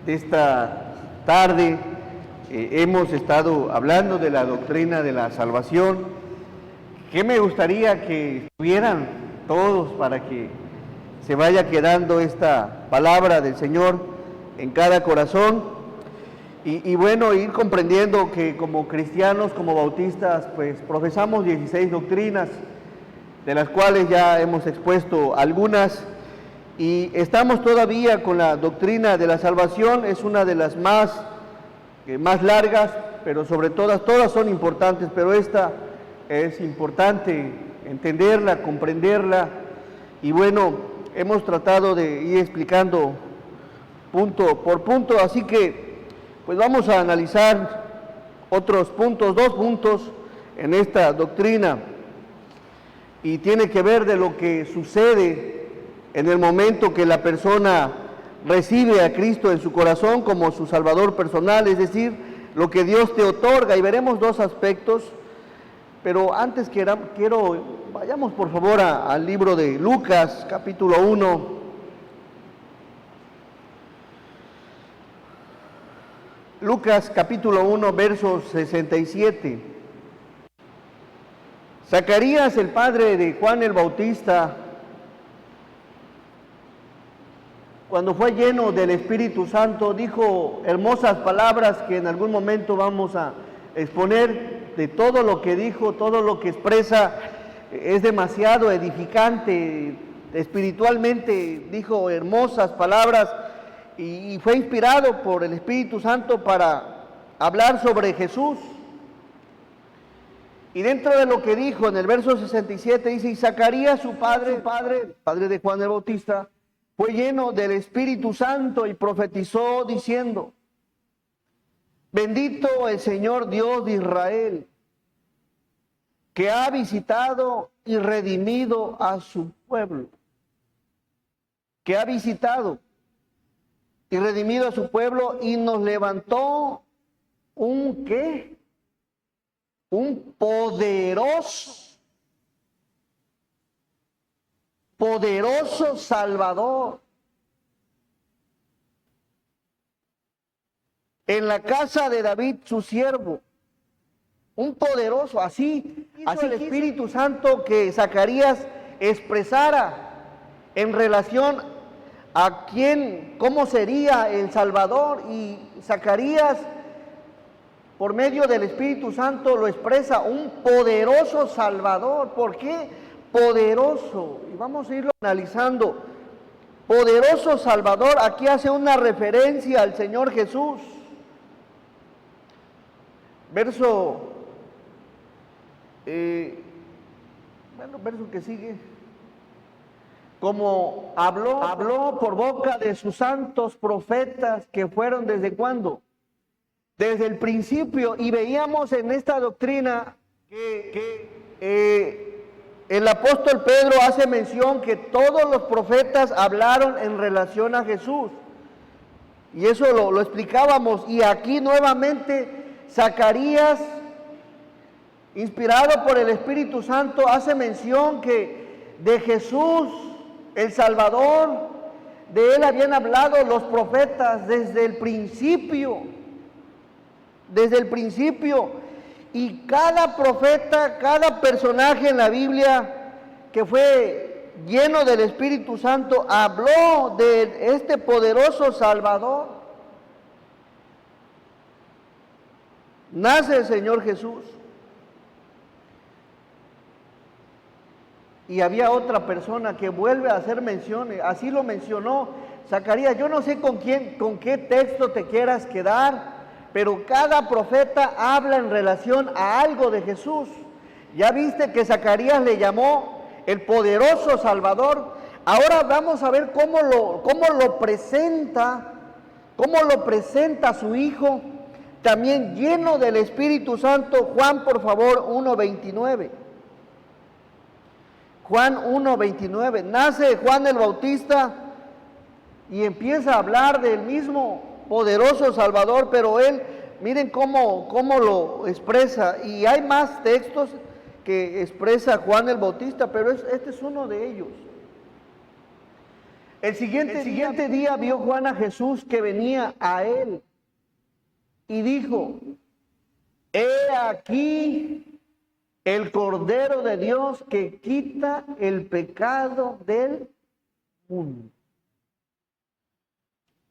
de esta tarde. Hemos estado hablando de la doctrina de la salvación, que me gustaría que estuvieran todos para que se vaya quedando esta palabra del Señor en cada corazón y bueno, ir comprendiendo que como cristianos, como bautistas, pues profesamos 16 doctrinas, de las cuales ya hemos expuesto algunas, y estamos todavía con la doctrina de la salvación. Es una de las más largas, pero sobre todas son importantes, pero esta es importante entenderla, comprenderla, y bueno, hemos tratado de ir explicando punto por punto, así que pues vamos a analizar otros puntos, 2 puntos en esta doctrina, y tiene que ver de lo que sucede en el momento que la persona recibe a Cristo en su corazón como su Salvador personal, es decir, lo que Dios te otorga, y veremos 2 aspectos, pero antes vayamos por favor al libro de Lucas, capítulo 1. Lucas, capítulo 1, versos 67. Zacarías, el padre de Juan el Bautista, cuando fue lleno del Espíritu Santo, dijo hermosas palabras que en algún momento vamos a exponer. De todo lo que dijo, todo lo que expresa, es demasiado edificante. Espiritualmente dijo hermosas palabras y fue inspirado por el Espíritu Santo para hablar sobre Jesús. Y dentro de lo que dijo en el verso 67 dice: y Zacarías, su padre de Juan el Bautista, fue lleno del Espíritu Santo y profetizó diciendo: bendito el Señor Dios de Israel, que ha visitado y redimido a su pueblo. Que ha visitado y redimido a su pueblo y nos levantó un ¿qué? Un poderoso Salvador en la casa de David su siervo. Un poderoso, así el Espíritu Santo que Zacarías expresara en relación a cómo sería el Salvador, y Zacarías por medio del Espíritu Santo lo expresa: un poderoso Salvador. ¿Por qué poderoso? Y vamos a irlo analizando. Poderoso Salvador, aquí hace una referencia al Señor Jesús. Verso que sigue. Como habló por boca de sus santos profetas que fueron ¿desde cuándo? Desde el principio. Y veíamos en esta doctrina que el apóstol Pedro hace mención que todos los profetas hablaron en relación a Jesús. Y eso lo explicábamos. Y aquí nuevamente Zacarías, inspirado por el Espíritu Santo, hace mención que de Jesús, el Salvador, de él habían hablado los profetas desde el principio. Y cada profeta, cada personaje en la Biblia que fue lleno del Espíritu Santo habló de este poderoso Salvador. Nace el Señor Jesús. Y había otra persona que vuelve a hacer mención, así lo mencionó Zacarías. Yo no sé con qué texto te quieras quedar, pero cada profeta habla en relación a algo de Jesús. Ya viste que Zacarías le llamó el poderoso Salvador. Ahora vamos a ver cómo lo presenta a su Hijo, también lleno del Espíritu Santo. Juan, por favor, 1:29. Juan 1:29. Nace Juan el Bautista y empieza a hablar del mismo poderoso Salvador, pero él, miren cómo lo expresa. Y hay más textos que expresa Juan el Bautista, pero este es uno de ellos. El siguiente día vio Juan a Jesús que venía a él y dijo: he aquí el Cordero de Dios que quita el pecado del mundo.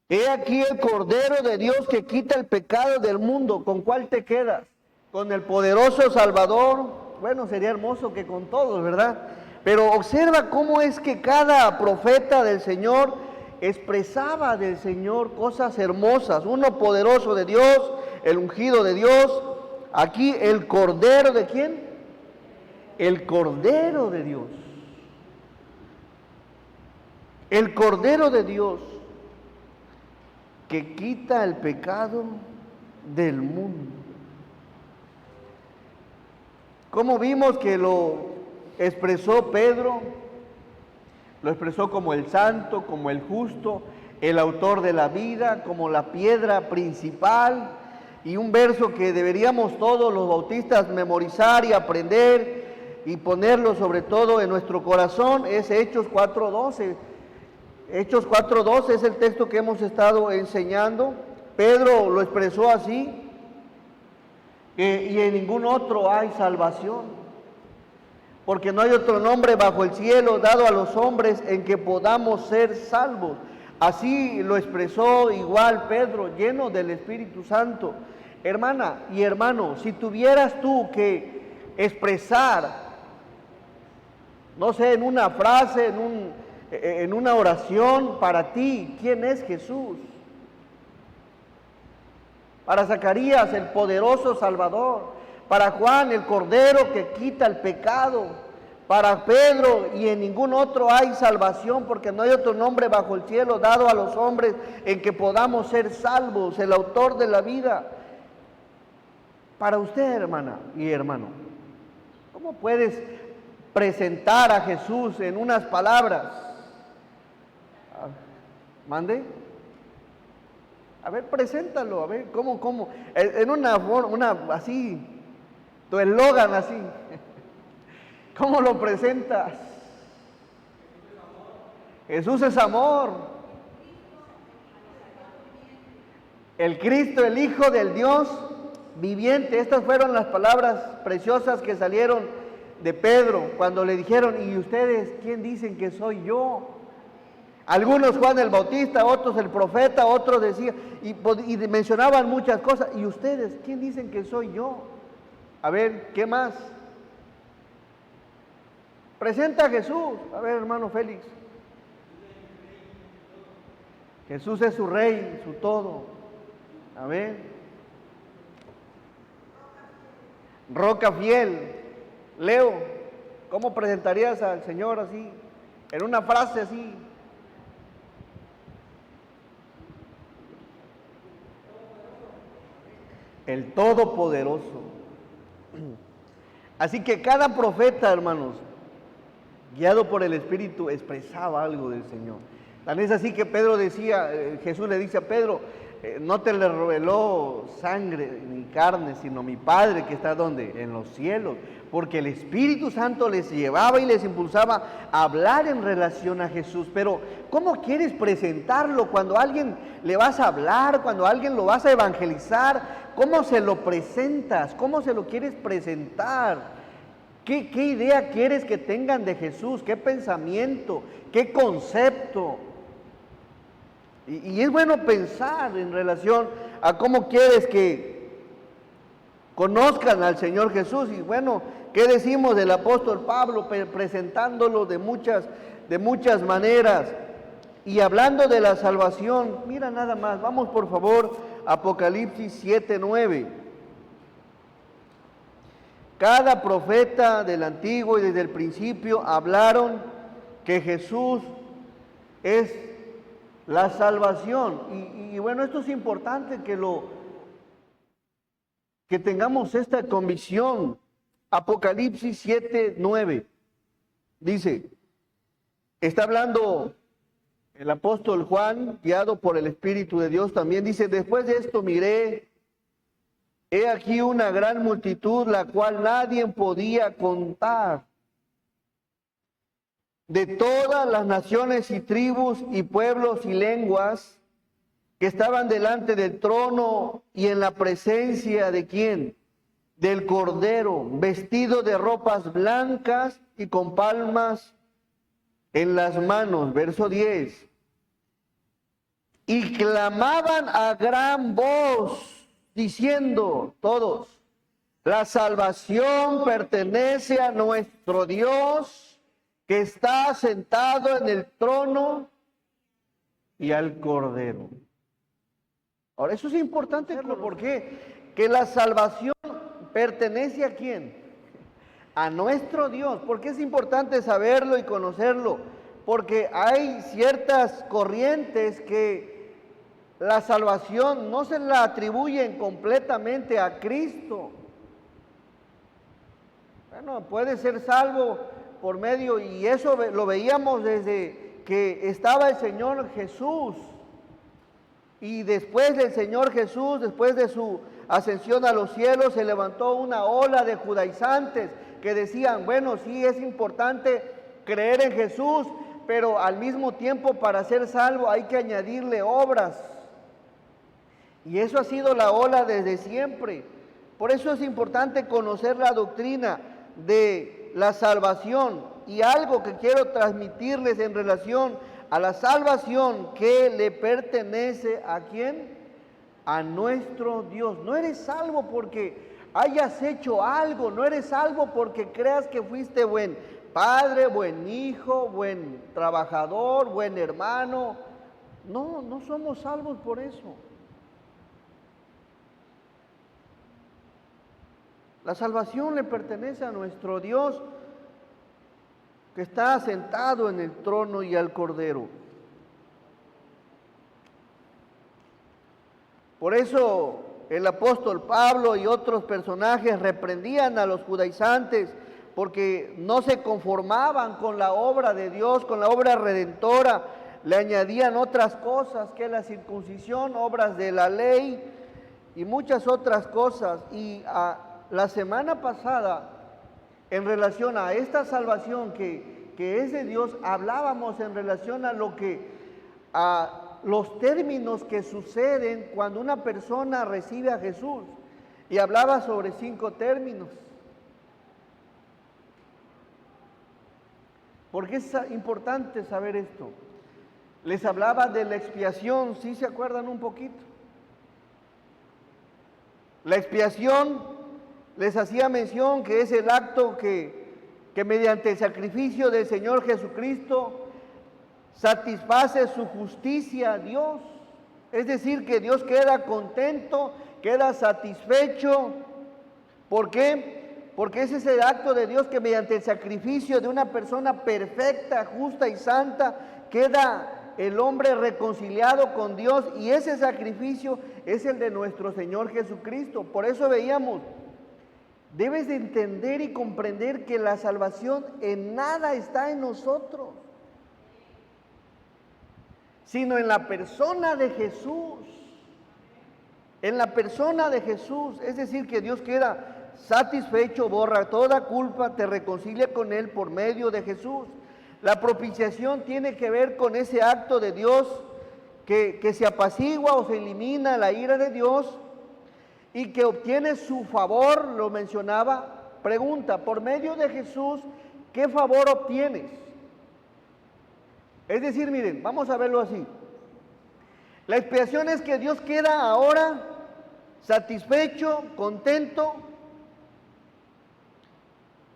He aquí el Cordero de Dios que quita el pecado del mundo. ¿Con cuál te quedas? ¿Con el poderoso Salvador? Bueno, sería hermoso que con todos, ¿verdad? Pero observa cómo es que cada profeta del Señor expresaba del Señor cosas hermosas. Uno poderoso de Dios, el ungido de Dios. Aquí el Cordero ¿de quién? El Cordero de Dios. El Cordero de Dios que quita el pecado del mundo. ¿Cómo vimos que lo expresó Pedro? Lo expresó como el santo, como el justo, el autor de la vida, como la piedra principal. Y un verso que deberíamos todos los bautistas memorizar y aprender y ponerlo sobre todo en nuestro corazón es Hechos 4:12. Hechos 4:12 es el texto que hemos estado enseñando. Pedro lo expresó así: y en ningún otro hay salvación, porque no hay otro nombre bajo el cielo dado a los hombres en que podamos ser salvos. Así lo expresó igual Pedro, lleno del Espíritu Santo. Hermana y hermano, si tuvieras tú que expresar, no sé, en una frase, en una oración para ti, ¿quién es Jesús? Para Zacarías, el poderoso Salvador. Para Juan, el Cordero que quita el pecado. Para Pedro, y en ningún otro hay salvación, porque no hay otro nombre bajo el cielo dado a los hombres en que podamos ser salvos, el autor de la vida. Para usted, hermana y hermano, ¿cómo puedes presentar a Jesús en unas palabras? ¿Mande? A ver, preséntalo, a ver, ¿cómo? En una forma, así, tu eslogan así. ¿Cómo lo presentas? Jesús es amor. El Cristo, el Hijo del Dios viviente. Estas fueron las palabras preciosas que salieron de Pedro cuando le dijeron: ¿y ustedes quién dicen que soy yo? Algunos Juan el Bautista, otros el profeta, otros decían, y mencionaban muchas cosas. ¿Y ustedes quién dicen que soy yo? A ver, ¿qué más? Presenta a Jesús. A ver, hermano Félix. Jesús es su rey, su todo. A ver. Roca fiel. Leo, ¿cómo presentarías al Señor así? En una frase así. El Todopoderoso. Así que cada profeta, hermanos, guiado por el Espíritu, expresaba algo del Señor. Tan es así que Pedro decía, Jesús le dice a Pedro: no te le reveló sangre ni carne, sino mi Padre que está ¿dónde? En los cielos. Porque el Espíritu Santo les llevaba y les impulsaba a hablar en relación a Jesús. Pero ¿cómo quieres presentarlo cuando a alguien le vas a hablar, cuando a alguien lo vas a evangelizar? ¿Cómo se lo presentas? ¿Cómo se lo quieres presentar? ¿Qué idea quieres que tengan de Jesús? ¿Qué pensamiento? ¿Qué concepto? Y es bueno pensar en relación a cómo quieres que conozcan al Señor Jesús. Y bueno, ¿qué decimos del apóstol Pablo presentándolo de muchas maneras? Y hablando de la salvación, mira nada más, vamos por favor, Apocalipsis 7:9. Cada profeta del Antiguo y desde el principio hablaron que Jesús es la salvación. Y bueno, esto es importante que tengamos esta convicción. Apocalipsis 7:9 dice, está hablando el apóstol Juan, guiado por el Espíritu de Dios también, dice: después de esto miré, he aquí una gran multitud, la cual nadie podía contar, de todas las naciones y tribus y pueblos y lenguas que estaban delante del trono y en la presencia de ¿quién? Del Cordero, vestido de ropas blancas y con palmas en las manos. Verso 10. Y clamaban a gran voz, diciendo todos: la salvación pertenece a nuestro Dios, que está sentado en el trono, y al Cordero. Ahora, eso es importante. ¿Por qué? Que la salvación pertenece ¿a quién? A nuestro Dios. ¿Por qué es importante saberlo y conocerlo? Porque hay ciertas corrientes que la salvación no se la atribuyen completamente a Cristo. Bueno, puede ser salvo por medio, y eso lo veíamos desde que estaba el Señor Jesús. Y después del Señor Jesús, después de su ascensión a los cielos, se levantó una ola de judaizantes que decían: bueno, sí es importante creer en Jesús, pero al mismo tiempo para ser salvo hay que añadirle obras. Y eso ha sido la ola desde siempre. Por eso es importante conocer la doctrina de la salvación. Y algo que quiero transmitirles en relación a la salvación que le pertenece ¿a quién? A nuestro Dios. No eres salvo porque hayas hecho algo, no eres salvo porque creas que fuiste buen padre, buen hijo, buen trabajador, buen hermano. No, no somos salvos por eso. La salvación le pertenece a nuestro Dios, que está sentado en el trono, y al Cordero. Por eso el apóstol Pablo y otros personajes reprendían a los judaizantes, porque no se conformaban con la obra de Dios, con la obra redentora. Le añadían otras cosas, que la circuncisión, obras de la ley y muchas otras cosas. Y la semana pasada, en relación a esta salvación que es de Dios, hablábamos en relación a los términos que suceden cuando una persona recibe a Jesús. Y hablaba sobre 5 términos. ¿Por qué es importante saber esto? Les hablaba de la expiación, ¿sí se acuerdan un poquito? La expiación, les hacía mención que es el acto que mediante el sacrificio del Señor Jesucristo satisface su justicia a Dios. Es decir, que Dios queda contento, queda satisfecho. ¿Por qué? Porque ese es el acto de Dios, que mediante el sacrificio de una persona perfecta, justa y santa, queda el hombre reconciliado con Dios, y ese sacrificio es el de nuestro Señor Jesucristo. Por eso veíamos: debes de entender y comprender que la salvación en nada está en nosotros, sino en la persona de Jesús. En la persona de Jesús. Es decir, que Dios queda satisfecho, borra toda culpa, te reconcilia con Él por medio de Jesús. La propiciación tiene que ver con ese acto de Dios que se apacigua o se elimina la ira de Dios y que obtiene su favor. Lo mencionaba. Pregunta: por medio de Jesús, ¿qué favor obtienes? Es decir, miren, vamos a verlo así. La expiación es que Dios queda ahora satisfecho, contento,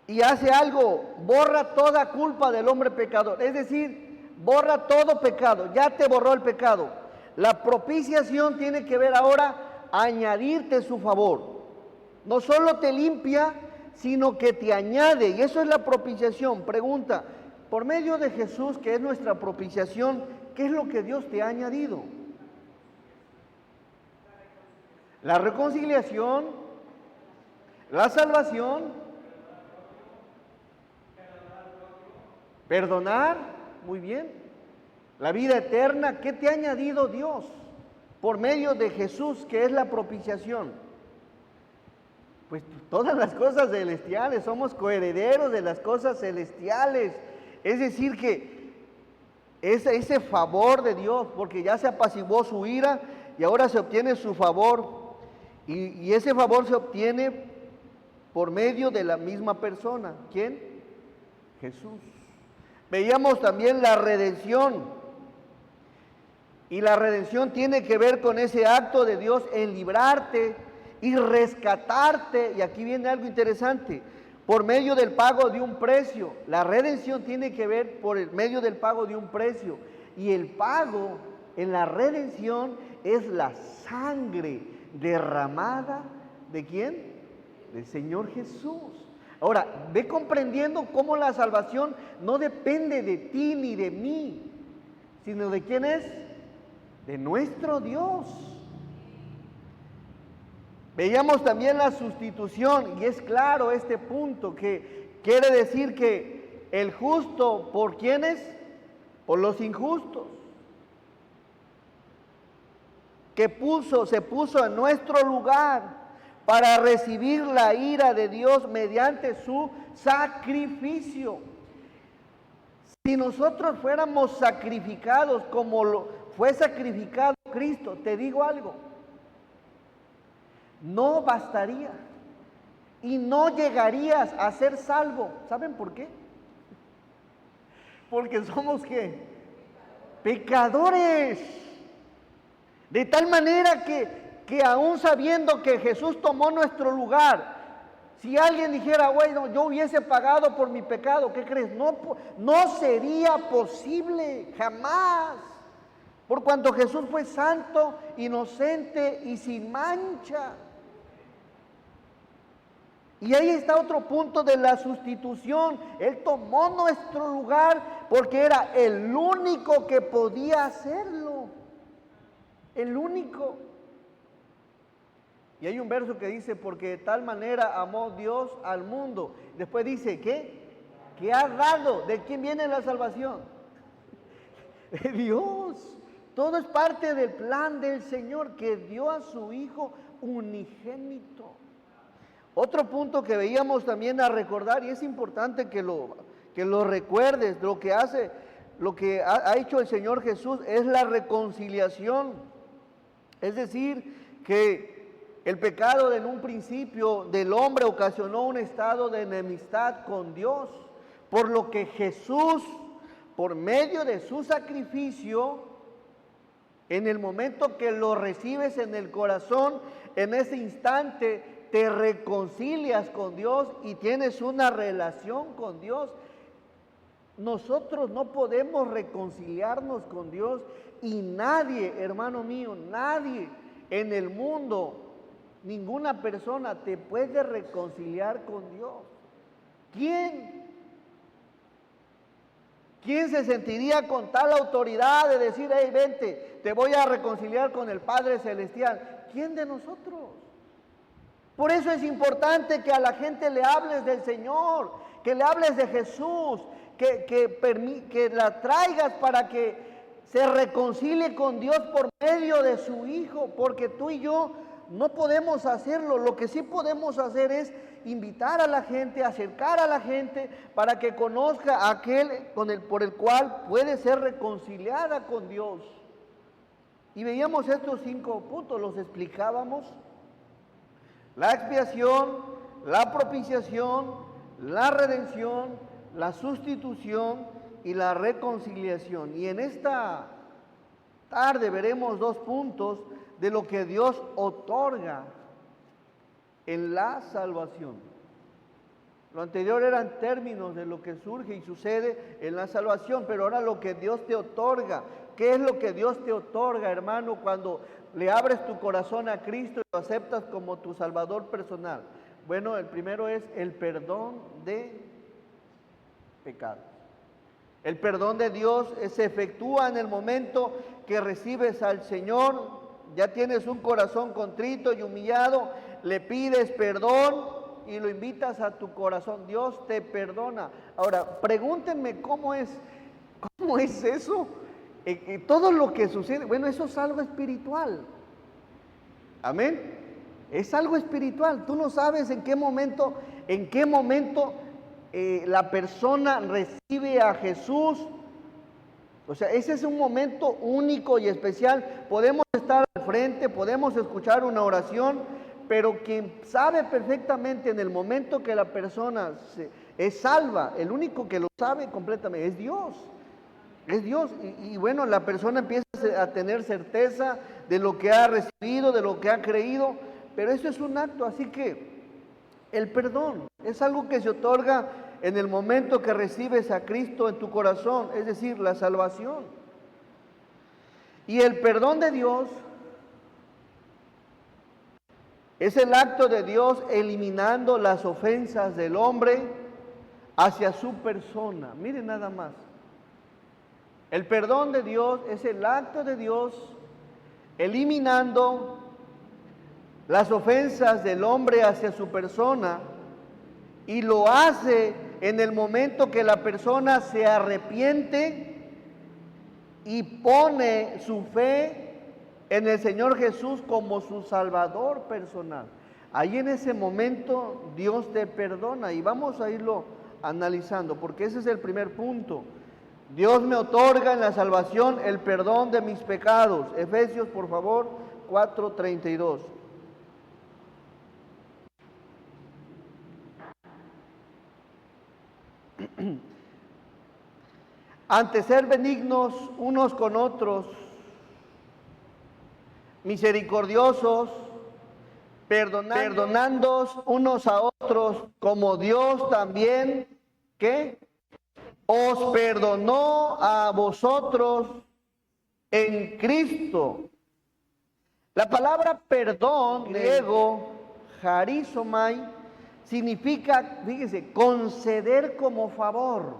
y hace algo: borra toda culpa del hombre pecador. Es decir, borra todo pecado, ya te borró el pecado. La propiciación tiene que ver ahora añadirte su favor. No solo te limpia, sino que te añade, y eso es la propiciación. Pregunta: por medio de Jesús, que es nuestra propiciación, ¿qué es lo que Dios te ha añadido? La reconciliación, la salvación, perdonar, muy bien, la vida eterna. ¿Qué te ha añadido Dios por medio de Jesús, que es la propiciación? Pues todas las cosas celestiales, somos coherederos de las cosas celestiales. Es decir, que ese favor de Dios, porque ya se apaciguó su ira y ahora se obtiene su favor. Y ese favor se obtiene por medio de la misma persona. ¿Quién? Jesús. Veíamos también la redención. Y la redención tiene que ver con ese acto de Dios en librarte y rescatarte. Y aquí viene algo interesante. Por medio del pago de un precio. La redención tiene que ver por el medio del pago de un precio. Y el pago en la redención es la sangre derramada. ¿De quién? Del Señor Jesús. Ahora, ve comprendiendo cómo la salvación no depende de ti ni de mí, sino de quién es, de nuestro Dios. Veíamos también la sustitución, y es claro este punto, que quiere decir que el justo, ¿por quiénes? Por los injustos. Que se puso en nuestro lugar para recibir la ira de Dios mediante su sacrificio. Si nosotros fuéramos sacrificados como fue sacrificado Cristo, te digo algo, no bastaría y no llegarías a ser salvo. ¿Saben por qué? Porque somos ¿qué? Pecadores. De tal manera que aún sabiendo que Jesús tomó nuestro lugar, si alguien dijera, bueno, yo hubiese pagado por mi pecado, ¿qué crees? No sería posible, jamás. Por cuanto Jesús fue santo, inocente y sin mancha. Y ahí está otro punto de la sustitución. Él tomó nuestro lugar porque era el único que podía hacerlo. El único. Y hay un verso que dice, porque de tal manera amó Dios al mundo. Después dice, ¿qué? Que ha dado. ¿De quién viene la salvación? De Dios. Todo es parte del plan del Señor, que dio a su Hijo unigénito. Otro punto que veíamos también a recordar, y es importante que lo recuerdes, lo que ha hecho el Señor Jesús es la reconciliación. Es decir, que el pecado en un principio del hombre ocasionó un estado de enemistad con Dios, por lo que Jesús, por medio de su sacrificio, en el momento que lo recibes en el corazón, en ese instante te reconcilias con Dios y tienes una relación con Dios. Nosotros no podemos reconciliarnos con Dios y nadie, hermano mío, nadie en el mundo, ninguna persona te puede reconciliar con Dios. ¿Quién? ¿Quién se sentiría con tal autoridad de decir, hey, vente, te voy a reconciliar con el Padre Celestial? ¿Quién de nosotros? Por eso es importante que a la gente le hables del Señor, que le hables de Jesús, que la traigas para que se reconcilie con Dios por medio de su Hijo, porque tú y yo no podemos hacerlo. Lo que sí podemos hacer es invitar a la gente, acercar a la gente para que conozca a aquel por el cual puede ser reconciliada con Dios. Y veíamos estos 5 puntos, los explicábamos: la expiación, la propiciación, la redención, la sustitución y la reconciliación. Y en esta tarde veremos 2 puntos de lo que Dios otorga en la salvación. Lo anterior eran términos de lo que surge y sucede en la salvación, pero ahora lo que Dios te otorga. ¿Qué es lo que Dios te otorga, hermano, cuando le abres tu corazón a Cristo y lo aceptas como tu Salvador personal? Bueno, el primero es el perdón de pecados. El perdón de Dios se efectúa en el momento que recibes al Señor. Ya tienes un corazón contrito y humillado, le pides perdón y lo invitas a tu corazón. Dios te perdona. Ahora, pregúntenme cómo es eso. Todo lo que sucede, bueno, eso es algo espiritual. Amén. Es algo espiritual. Tú no sabes en qué momento la persona recibe a Jesús, o sea, ese es un momento único y especial. Podemos estar al frente, podemos escuchar una oración, pero quien sabe perfectamente en el momento que la persona es salva, el único que lo sabe completamente es Dios. Es Dios. Y bueno, la persona empieza a tener certeza de lo que ha recibido, de lo que ha creído, pero eso es un acto. Así que el perdón es algo que se otorga en el momento que recibes a Cristo en tu corazón, es decir, la salvación. Y el perdón de Dios es el acto de Dios eliminando las ofensas del hombre hacia su persona. Miren nada más. El perdón de Dios es el acto de Dios eliminando las ofensas del hombre hacia su persona, y lo hace en el momento que la persona se arrepiente y pone su fe en el Señor Jesús como su Salvador personal. Ahí en ese momento Dios te perdona, y vamos a irlo analizando, porque ese es el primer punto. Dios me otorga en la salvación el perdón de mis pecados. Efesios, por favor, 4:32. Antes ser benignos unos con otros, misericordiosos, perdonándoos unos a otros, como Dios también, ¿qué? Os perdonó a vosotros en Cristo. La palabra perdón, griego, charizomai, significa, fíjese, conceder como favor.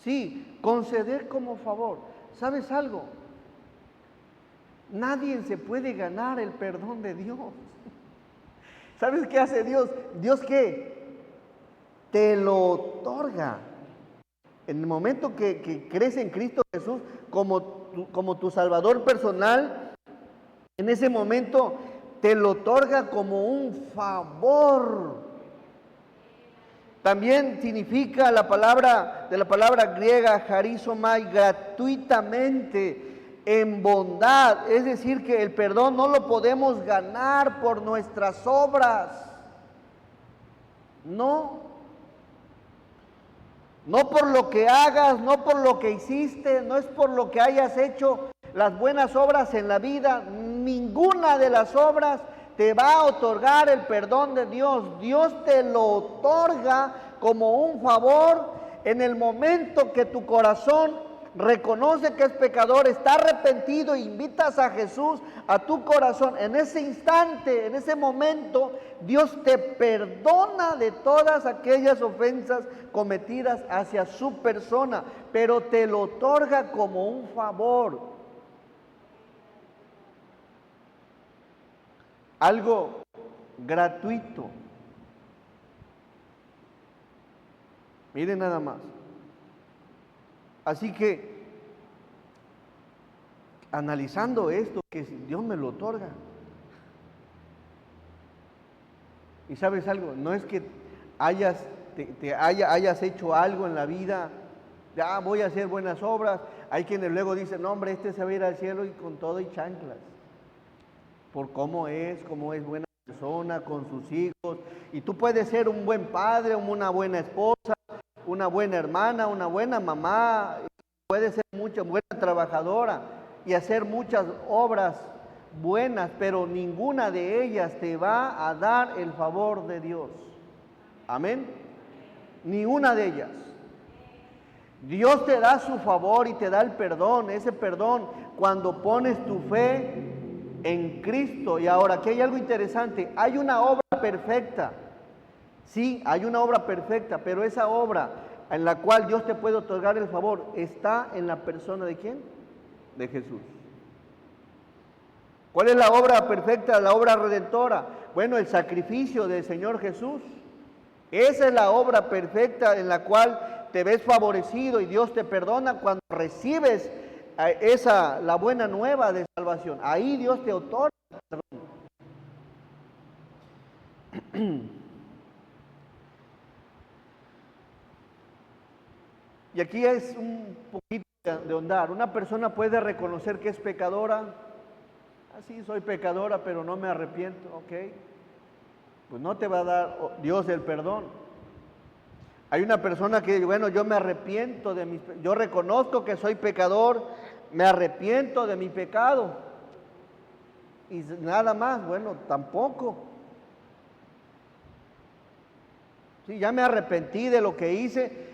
Sí, conceder como favor. ¿Sabes algo? Nadie se puede ganar el perdón de Dios. ¿Sabes qué hace Dios? ¿Dios qué? Te lo otorga. En el momento que crees en Cristo Jesús como tu Salvador personal, en ese momento te lo otorga como un favor. También significa la palabra griega charizomai, gratuitamente, en bondad. Es decir, que el perdón no lo podemos ganar por nuestras obras. No por lo que hagas, no por lo que hiciste, no es por lo que hayas hecho las buenas obras en la vida. Ninguna de las obras te va a otorgar el perdón de Dios. Dios te lo otorga como un favor en el momento que tu corazón reconoce que es pecador, está arrepentido, invitas a Jesús a tu corazón. En ese instante, en ese momento, Dios te perdona de todas aquellas ofensas cometidas hacia su persona, pero te lo otorga como un favor. Algo gratuito. Miren nada más. Así que, analizando esto, que Dios me lo otorga. Y sabes algo, no es que hayas hecho algo en la vida, ya voy a hacer buenas obras. Hay quienes luego dicen, no hombre, este se va a ir al cielo y con todo y chanclas. Por cómo es buena persona con sus hijos. Y tú puedes ser un buen padre, una buena esposa, una buena hermana, una buena mamá, puedes ser mucha buena trabajadora y hacer muchas obras buenas, pero ninguna de ellas te va a dar el favor de Dios. Amén. Ni una de ellas. Dios te da su favor y te da el perdón, ese perdón cuando pones tu fe en Cristo. Y ahora, aquí hay algo interesante, hay una obra perfecta. Sí, hay una obra perfecta, pero esa obra en la cual Dios te puede otorgar el favor está en la persona ¿de quién? De Jesús. ¿Cuál es la obra perfecta, la obra redentora? Bueno, el sacrificio del Señor Jesús. Esa es la obra perfecta en la cual te ves favorecido y Dios te perdona cuando recibes la buena nueva de salvación. Ahí Dios te otorga el perdón. Y aquí es un poquito de ahondar. Una persona puede reconocer que es pecadora. Sí, soy pecadora, pero no me arrepiento, ok. Pues no te va a dar Dios el perdón. Hay una persona que dice, bueno, yo me arrepiento yo reconozco que soy pecador, me arrepiento de mi pecado. Y nada más, bueno, tampoco. Sí, ya me arrepentí de lo que hice,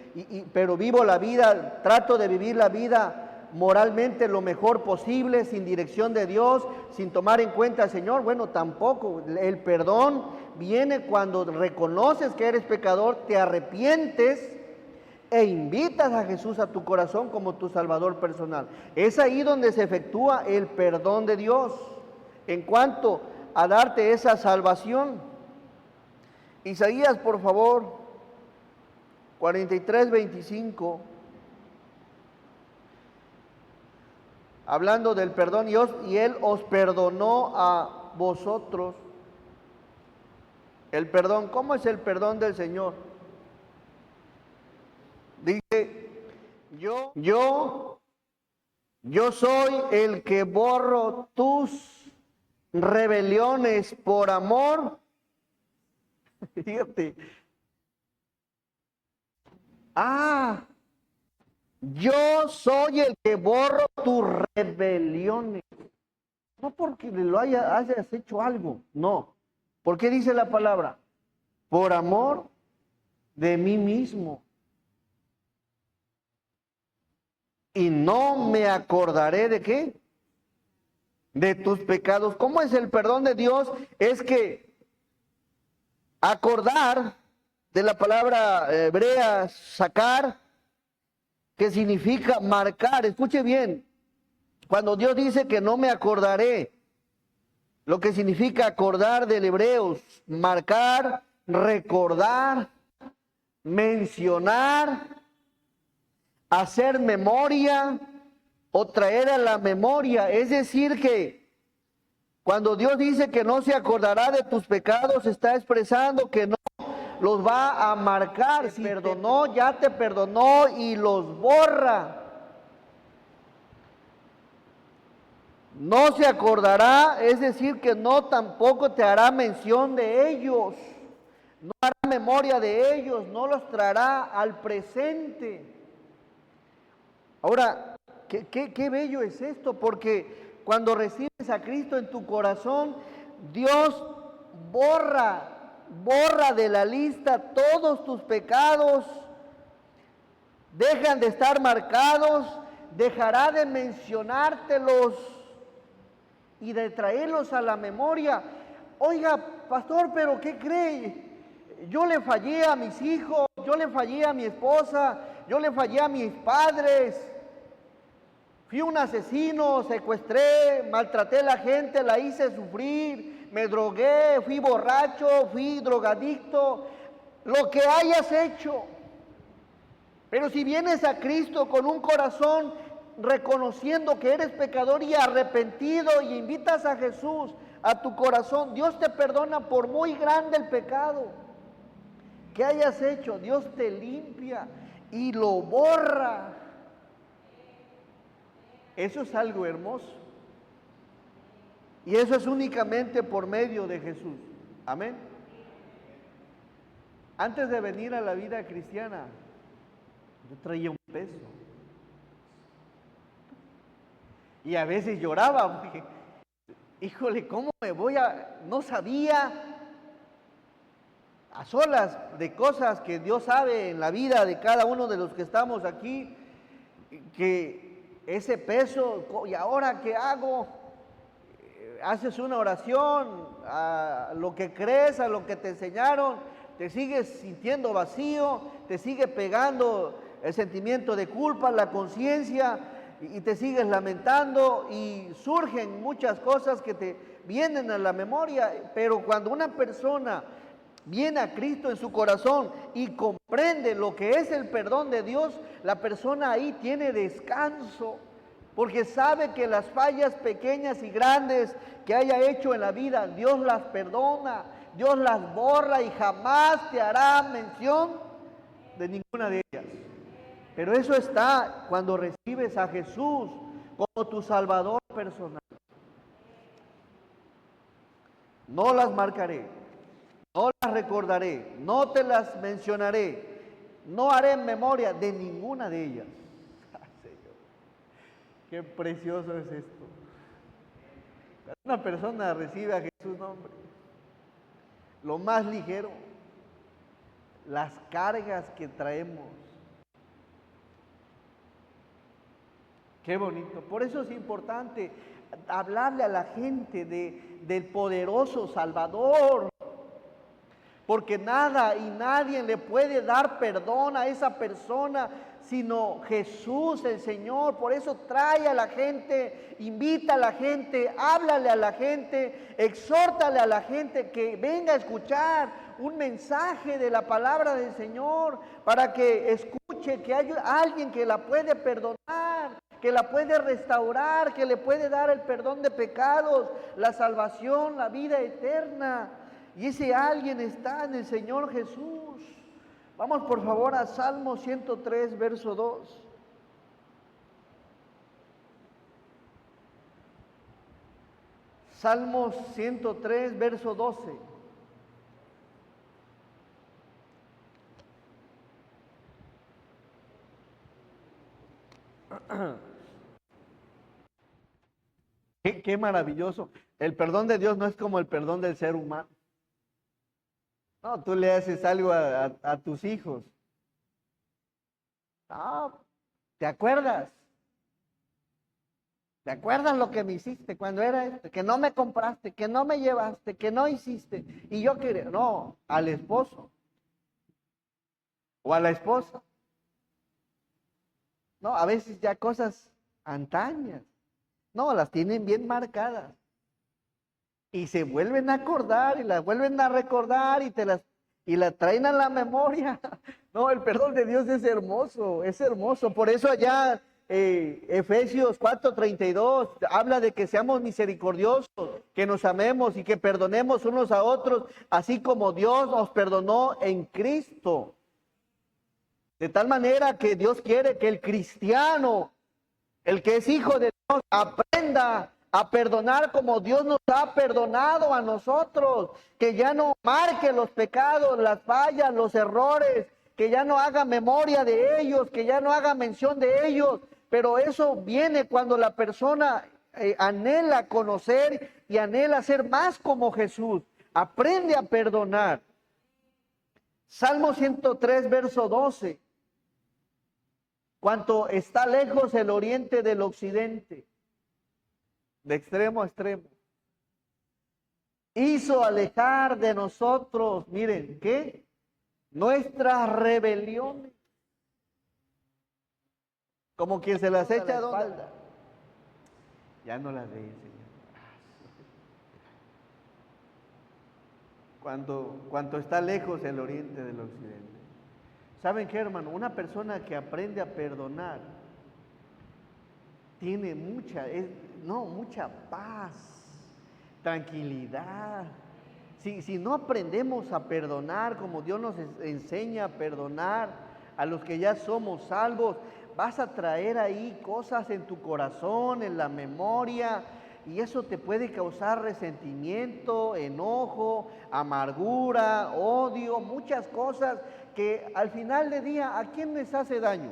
pero vivo la vida, trato de vivir la vida moralmente lo mejor posible, sin dirección de Dios, sin tomar en cuenta al Señor. Bueno, tampoco. El perdón viene cuando reconoces que eres pecador, te arrepientes e invitas a Jesús a tu corazón como tu Salvador personal. Es ahí donde se efectúa el perdón de Dios en cuanto a darte esa salvación. Isaías, por favor, 43:25. Hablando del perdón, y Él os perdonó a vosotros. El perdón, ¿cómo es el perdón del Señor? Dice, yo soy el que borro tus rebeliones por amor. Fíjate. Yo soy el que borro tus rebeliones. No porque hayas hecho algo, no. ¿Por qué dice la palabra? Por amor de mí mismo. Y no me acordaré de qué? De tus pecados. ¿Cómo es el perdón de Dios? Es que acordar, de la palabra hebrea sacar, que significa marcar. Escuche bien, cuando Dios dice que no me acordaré, lo que significa acordar del hebreo, marcar, recordar, mencionar, hacer memoria o traer a la memoria. Es decir que cuando Dios dice que no se acordará de tus pecados, está expresando que no los va a marcar. Si perdonó, ya te perdonó y los borra. No se acordará, es decir, que no tampoco te hará mención de ellos, no hará memoria de ellos, no los traerá al presente. Ahora, qué bello es esto, porque cuando recibes a Cristo en tu corazón, Dios borra de la lista todos tus pecados, dejan de estar marcados, dejará de mencionártelos y de traerlos a la memoria. Oiga, pastor, pero ¿qué cree? Yo le fallé a mis hijos, yo le fallé a mi esposa, yo le fallé a mis padres. Fui un asesino, secuestré, maltraté a la gente, la hice sufrir, me drogué, fui borracho, fui drogadicto, lo que hayas hecho. Pero si vienes a Cristo con un corazón reconociendo que eres pecador y arrepentido y invitas a Jesús a tu corazón, Dios te perdona por muy grande el pecado que hayas hecho. Dios te limpia y lo borra. Eso es algo hermoso. Y eso es únicamente por medio de Jesús. Amén. Antes de venir a la vida cristiana, yo traía un peso. Y a veces lloraba, porque, híjole, ¿cómo me voy a...? No sabía, a solas de cosas que Dios sabe en la vida de cada uno de los que estamos aquí, que ese peso, ¿y ahora qué hago? Haces una oración a lo que crees, a lo que te enseñaron, te sigues sintiendo vacío, te sigue pegando el sentimiento de culpa, la conciencia, y te sigues lamentando y surgen muchas cosas que te vienen a la memoria. Pero cuando una persona viene a Cristo en su corazón y comprende lo que es el perdón de Dios, la persona ahí tiene descanso, porque sabe que las fallas pequeñas y grandes que haya hecho en la vida, Dios las perdona, Dios las borra y jamás te hará mención de ninguna de ellas. Pero eso está cuando recibes a Jesús como tu Salvador personal. No las marcaré, no las recordaré, no te las mencionaré, no haré memoria de ninguna de ellas. Señor, qué precioso es esto. Cuando una persona recibe a Jesús, no, hombre, lo más ligero, las cargas que traemos. Qué bonito. Por eso es importante hablarle a la gente del poderoso Salvador. Porque nada y nadie le puede dar perdón a esa persona sino Jesús el Señor. Por eso trae a la gente, invita a la gente, háblale a la gente, exhórtale a la gente que venga a escuchar un mensaje de la palabra del Señor, para que escuche que hay alguien que la puede perdonar, que la puede restaurar, que le puede dar el perdón de pecados, la salvación, la vida eterna. Y ese alguien está en el Señor Jesús. Vamos por favor a Salmo 103, verso 2. Salmos 103, verso 12. Qué maravilloso. El perdón de Dios no es como el perdón del ser humano. No, tú le haces algo a tus hijos. No, ¿te acuerdas? ¿Te acuerdas lo que me hiciste cuando era esto? Que no me compraste, que no me llevaste, que no hiciste. Y yo quería, no, al esposo o a la esposa. No, a veces ya cosas antañas. No, las tienen bien marcadas. Y se vuelven a acordar y las vuelven a recordar y las traen a la memoria. No, el perdón de Dios es hermoso, es hermoso. Por eso allá Efesios 4:32 habla de que seamos misericordiosos, que nos amemos y que perdonemos unos a otros, así como Dios nos perdonó en Cristo. De tal manera que Dios quiere que el cristiano, el que es hijo de Dios, aprenda a perdonar como Dios nos ha perdonado a nosotros, que ya no marque los pecados, las fallas, los errores, que ya no haga memoria de ellos, que ya no haga mención de ellos. Pero eso viene cuando la persona anhela conocer y anhela ser más como Jesús. Aprende a perdonar. Salmo 103, verso 12. Cuanto está lejos el oriente del occidente, de extremo a extremo, hizo alejar de nosotros, miren, ¿qué? Nuestras rebeliones. Como quien se las echa a la espalda. Ya no las ve, Señor. Cuanto está lejos el oriente del occidente. ¿Saben qué, hermano? Una persona que aprende a perdonar tiene mucha paz, tranquilidad. Si no aprendemos a perdonar como Dios nos enseña a perdonar a los que ya somos salvos, vas a traer ahí cosas en tu corazón, en la memoria, y eso te puede causar resentimiento, enojo, amargura, odio, muchas cosas que al final del día, ¿a quién les hace daño?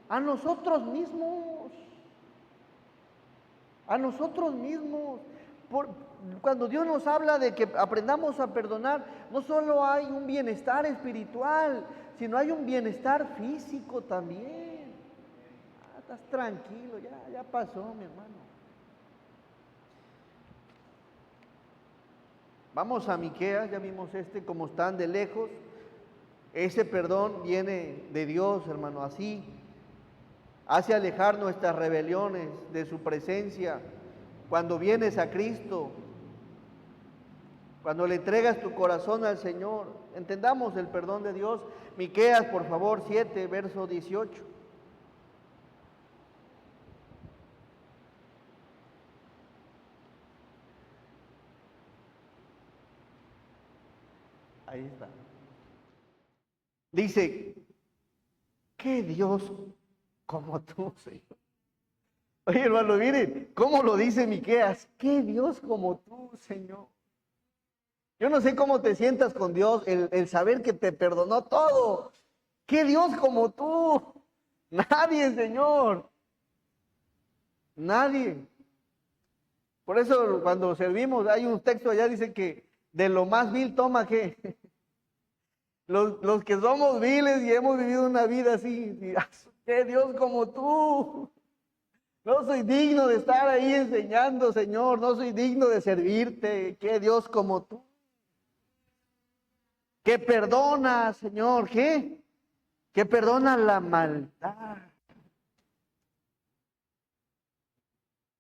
A nosotros mismos. A nosotros mismos. Cuando Dios nos habla de que aprendamos a perdonar, no solo hay un bienestar espiritual, sino hay un bienestar físico también. Estás tranquilo, ya pasó, mi hermano. Vamos a Miqueas, ya vimos como están de lejos. Ese perdón viene de Dios, hermano, así. Hace alejar nuestras rebeliones de su presencia. Cuando vienes a Cristo, cuando le entregas tu corazón al Señor, entendamos el perdón de Dios. Miqueas, por favor, 7, verso 18. Ahí está. Dice, qué Dios como tú, Señor. Oye, hermano, miren, ¿cómo lo dice Miqueas? Qué Dios como tú, Señor. Yo no sé cómo te sientas con Dios, el saber que te perdonó todo. ¿Qué Dios como tú? Nadie, Señor. Nadie. Por eso cuando servimos, hay un texto allá, dice que de lo más vil toma que los que somos viles y hemos vivido una vida así, ¿qué Dios como tú? No soy digno de estar ahí enseñando, Señor, no soy digno de servirte, ¿qué Dios como tú? Que perdona, Señor, ¿qué? Que perdona la maldad.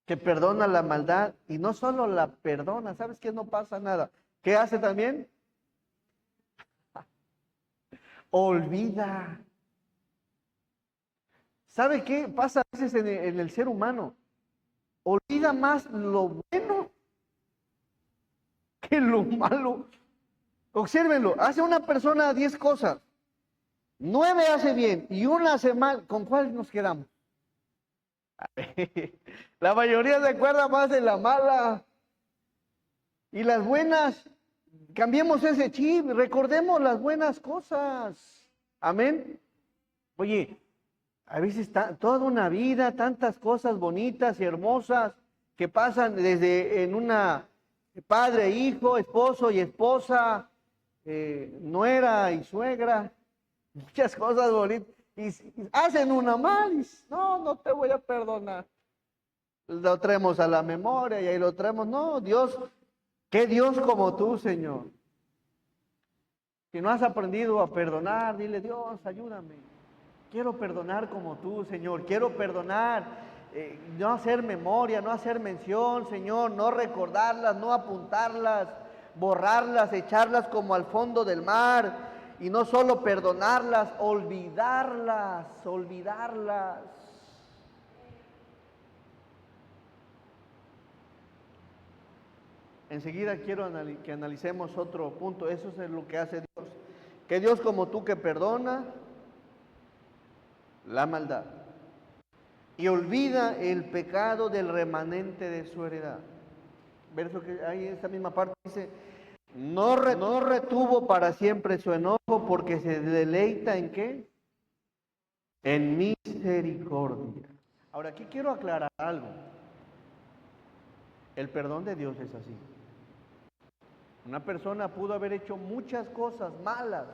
Que perdona la maldad y no solo la perdona, ¿sabes qué? No pasa nada. ¿Qué hace también? Olvida. ¿Sabe qué pasa a veces en el ser humano? Olvida más lo bueno que lo malo. Obsérvenlo, hace una persona 10 cosas, 9 hace bien y una hace mal. ¿Con cuál nos quedamos? La mayoría se acuerda más de la mala y las buenas. Cambiemos ese chip, recordemos las buenas cosas. Amén. Oye, a veces toda una vida, tantas cosas bonitas y hermosas que pasan desde en una padre, hijo, esposo y esposa, nuera y suegra, muchas cosas bonitas. Y hacen una mal y no, no te voy a perdonar. Lo traemos a la memoria y ahí lo traemos. No, Dios, qué Dios como tú, Señor. Si no has aprendido a perdonar, dile, Dios, ayúdame. Quiero perdonar como tú, Señor. Quiero perdonar, no hacer memoria, no hacer mención, Señor. No recordarlas, no apuntarlas, borrarlas, echarlas como al fondo del mar. Y no solo perdonarlas, olvidarlas, olvidarlas. Enseguida quiero que analicemos otro punto. Eso es lo que hace Dios. Que Dios como tú que perdona la maldad y olvida el pecado del remanente de su heredad. Verso que ahí en esta misma parte dice, no retuvo para siempre su enojo porque se deleita en ¿qué? En misericordia. Ahora aquí quiero aclarar algo. El perdón de Dios es así. Una persona pudo haber hecho muchas cosas malas,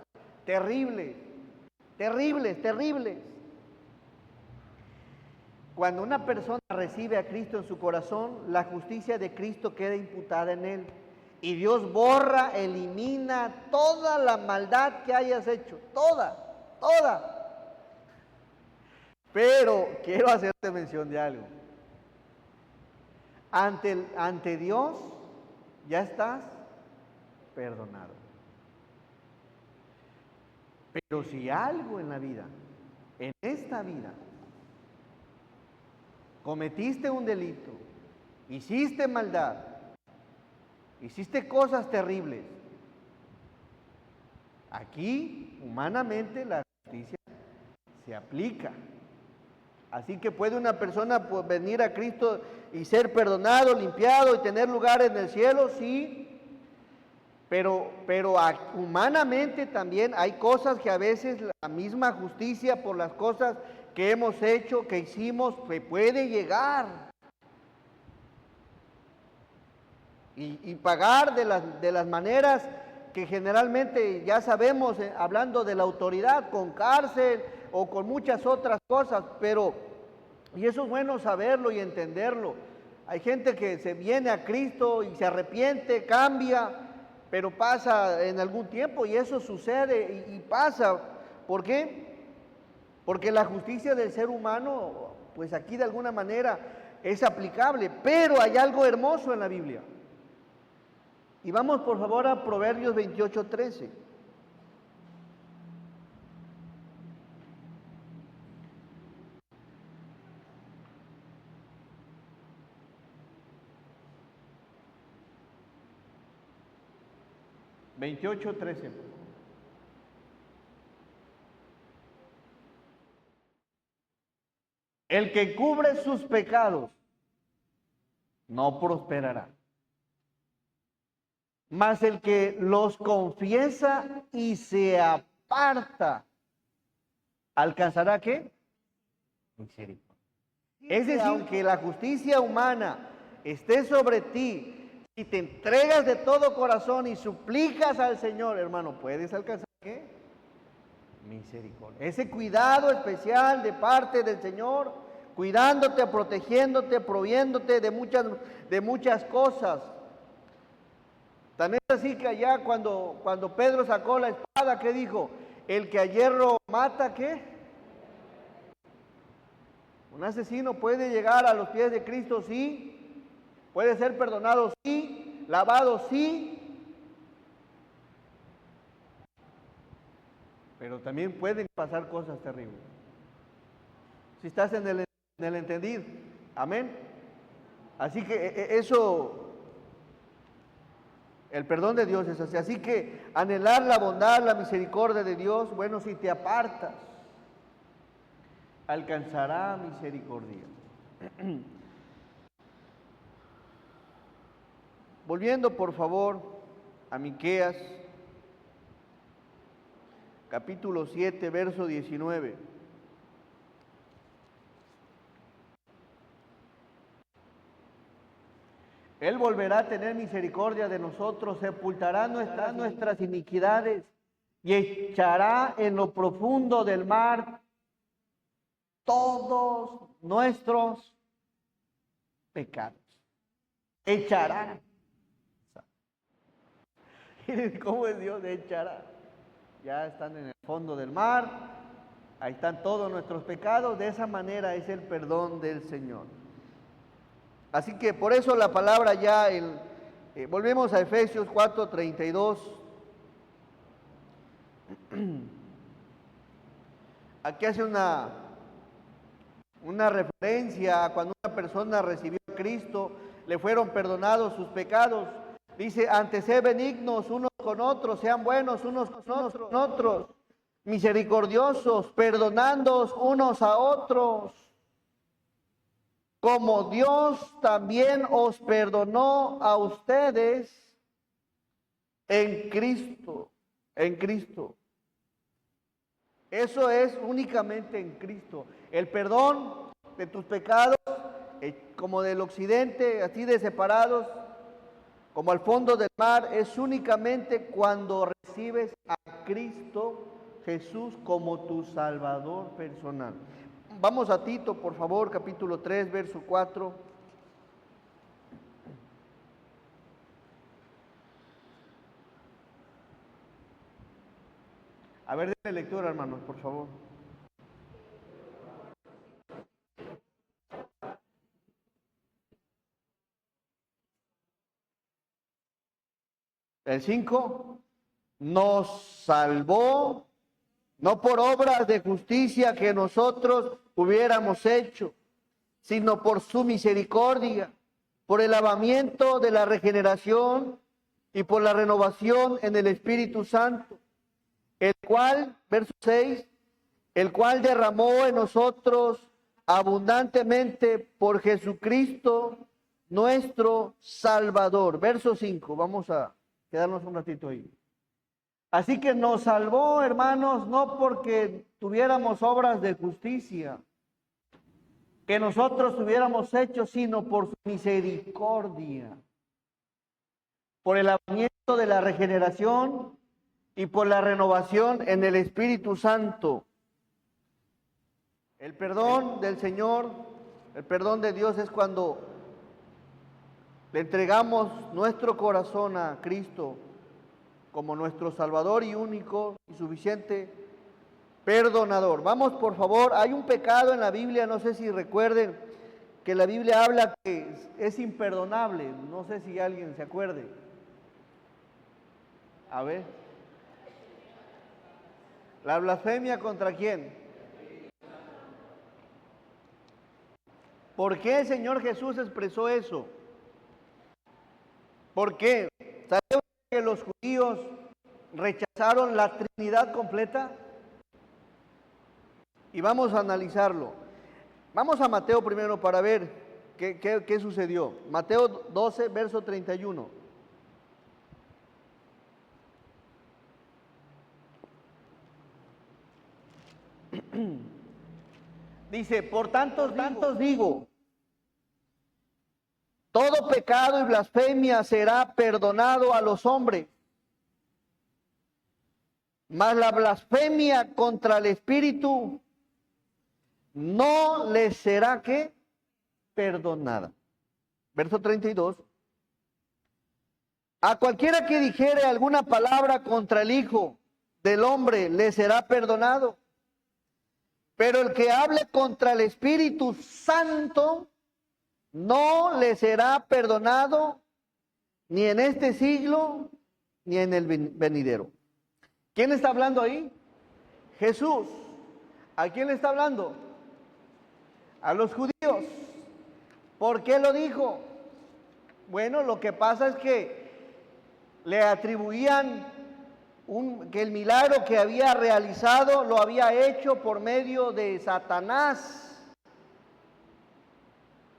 terribles, terribles, terribles. Cuando una persona recibe a Cristo en su corazón, la justicia de Cristo queda imputada en él. Y Dios borra, elimina toda la maldad que hayas hecho, toda, toda. Pero quiero hacerte mención de algo. Ante Dios ya estás perdonado. Pero si algo en la vida, en esta vida, cometiste un delito, hiciste maldad, hiciste cosas terribles, aquí humanamente la justicia se aplica. Así que puede una persona pues, venir a Cristo y ser perdonado, limpiado y tener lugar en el cielo, sí. Pero humanamente también hay cosas que a veces la misma justicia por las cosas que hemos hecho, que hicimos, se puede llegar. Y pagar de las maneras que generalmente ya sabemos, hablando de la autoridad, con cárcel o con muchas otras cosas, y eso es bueno saberlo y entenderlo. Hay gente que se viene a Cristo y se arrepiente, cambia, pero pasa en algún tiempo y eso sucede y pasa. ¿Por qué? Porque la justicia del ser humano, pues aquí de alguna manera es aplicable, pero hay algo hermoso en la Biblia. Y vamos por favor a Proverbios 28:13. El que cubre sus pecados no prosperará. Mas el que los confiesa y se aparta, ¿alcanzará qué? Misericordia. Es decir, aunque la justicia humana esté sobre ti, si te entregas de todo corazón y suplicas al Señor, hermano, ¿puedes alcanzar qué? Misericordia. Ese cuidado especial de parte del Señor, cuidándote, protegiéndote, proviéndote de muchas cosas. Tan es así que allá cuando Pedro sacó la espada, ¿qué dijo? El que a hierro mata, ¿qué? Un asesino puede llegar a los pies de Cristo, sí. Puede ser perdonado, sí. Lavado, sí. Pero también pueden pasar cosas terribles. Si estás en el entendido. Amén. Así que eso, el perdón de Dios es así. Así que anhelar la bondad, la misericordia de Dios, bueno, si te apartas, alcanzará misericordia. Volviendo por favor a Miqueas, capítulo 7, verso 19. Él volverá a tener misericordia de nosotros, sepultará nuestras iniquidades y echará en lo profundo del mar todos nuestros pecados. Echará. Miren cómo es Dios, echará. Ya están en el fondo del mar, ahí están todos nuestros pecados, de esa manera es el perdón del Señor. Así que por eso la palabra ya, volvemos a Efesios 4:32. Aquí hace una referencia a cuando una persona recibió a Cristo, le fueron perdonados sus pecados. Dice, antes sed benignos unos con otros, sean buenos unos con otros, misericordiosos, perdonándoos unos a otros, como Dios también os perdonó a ustedes en Cristo, en Cristo. Eso es únicamente en Cristo. El perdón de tus pecados, como del occidente, así de separados, como al fondo del mar, es únicamente cuando recibes a Cristo Jesús como tu Salvador personal. Vamos a Tito, por favor, capítulo 3, verso 4. A ver, denle lectura, hermanos, por favor. El 5, nos salvó, no por obras de justicia que nosotros hubiéramos hecho, sino por su misericordia, por el lavamiento de la regeneración y por la renovación en el Espíritu Santo, el cual, verso 6, el cual derramó en nosotros abundantemente por Jesucristo, nuestro Salvador. Verso 5, vamos a quedarnos un ratito ahí. Así que nos salvó, hermanos, no porque tuviéramos obras de justicia que nosotros hubiéramos hecho, sino por su misericordia, por el lavamiento de la regeneración y por la renovación en el Espíritu Santo. El perdón del Señor, el perdón de Dios es cuando le entregamos nuestro corazón a Cristo como nuestro Salvador y único y suficiente perdonador. Vamos, por favor, hay un pecado en la Biblia, no sé si recuerden, que la Biblia habla que es imperdonable, no sé si alguien se acuerde. A ver. ¿La blasfemia contra quién? ¿Por qué el Señor Jesús expresó eso? ¿Por qué? ¿Sabe que los judíos rechazaron la Trinidad completa? Y vamos a analizarlo. Vamos a Mateo primero para ver qué sucedió. Mateo 12, verso 31. Dice, por tantos digo, todo pecado y blasfemia será perdonado a los hombres, mas la blasfemia contra el Espíritu no les será ¿qué? Perdonada. Verso 32. A cualquiera que dijere alguna palabra contra el Hijo del Hombre le será perdonado. Pero el que hable contra el Espíritu Santo no le será perdonado ni en este siglo ni en el venidero. ¿Quién está hablando ahí? Jesús. ¿A quién le está hablando? A los judíos. ¿Por qué lo dijo? Bueno, lo que pasa es que le atribuían que el milagro que había realizado lo había hecho por medio de Satanás.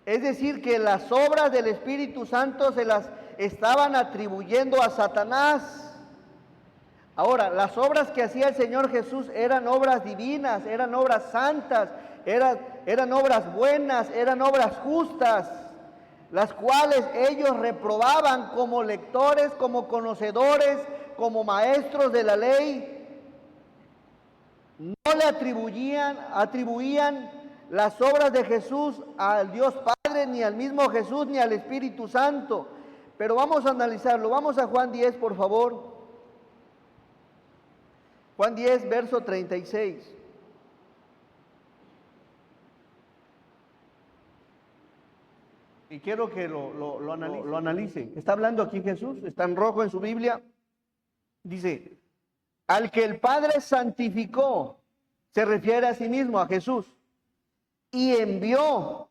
Es decir, que las obras del Espíritu Santo se las estaban atribuyendo a Satanás. Ahora, las obras que hacía el Señor Jesús eran obras divinas, eran obras santas, eran obras buenas, eran obras justas, las cuales ellos reprobaban como lectores, como conocedores, como maestros de la ley. No le atribuían las obras de Jesús al Dios Padre, ni al mismo Jesús, ni al Espíritu Santo. Pero vamos a analizarlo. Vamos a Juan 10, por favor. Juan 10, verso 36. Y quiero que lo analicen. Está hablando aquí Jesús, está en rojo en su Biblia. Dice, al que el Padre santificó, se refiere a sí mismo, a Jesús, y envió.